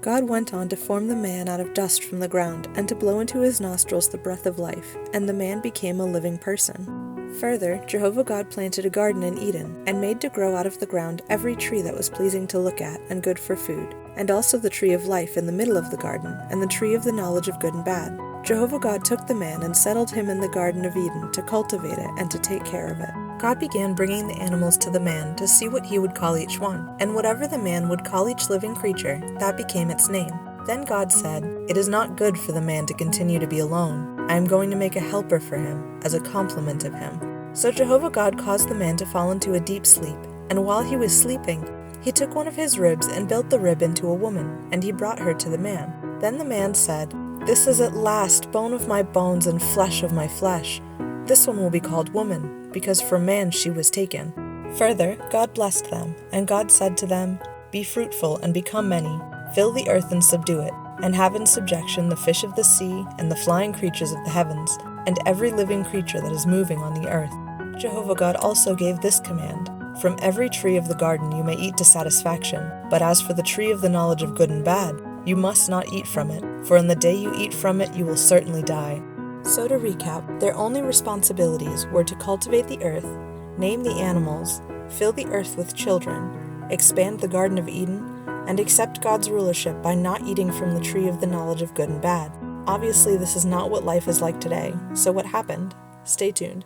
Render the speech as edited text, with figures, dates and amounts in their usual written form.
God went on to form the man out of dust from the ground, and to blow into his nostrils the breath of life, and the man became a living person. Further, Jehovah God planted a garden in Eden, and made to grow out of the ground every tree that was pleasing to look at and good for food, and also the tree of life in the middle of the garden, and the tree of the knowledge of good and bad. Jehovah God took the man and settled him in the Garden of Eden to cultivate it and to take care of it. God began bringing the animals to the man to see what he would call each one, and whatever the man would call each living creature, that became its name. Then God said, "It is not good for the man to continue to be alone. I am going to make a helper for him, as a complement of him." So Jehovah God caused the man to fall into a deep sleep, and while he was sleeping, he took one of his ribs and built the rib into a woman, and he brought her to the man. Then the man said, "This is at last bone of my bones and flesh of my flesh. This one will be called woman, because from man she was taken." Further, God blessed them, and God said to them, "Be fruitful and become many, fill the earth and subdue it, and have in subjection the fish of the sea and the flying creatures of the heavens, and every living creature that is moving on the earth." Jehovah God also gave this command, "From every tree of the garden you may eat to satisfaction, but as for the tree of the knowledge of good and bad, you must not eat from it, for in the day you eat from it you will certainly die." So to recap, their only responsibilities were to cultivate the earth, name the animals, fill the earth with children, expand the Garden of Eden, and accept God's rulership by not eating from the tree of the knowledge of good and bad. Obviously, this is not what life is like today, so what happened? Stay tuned.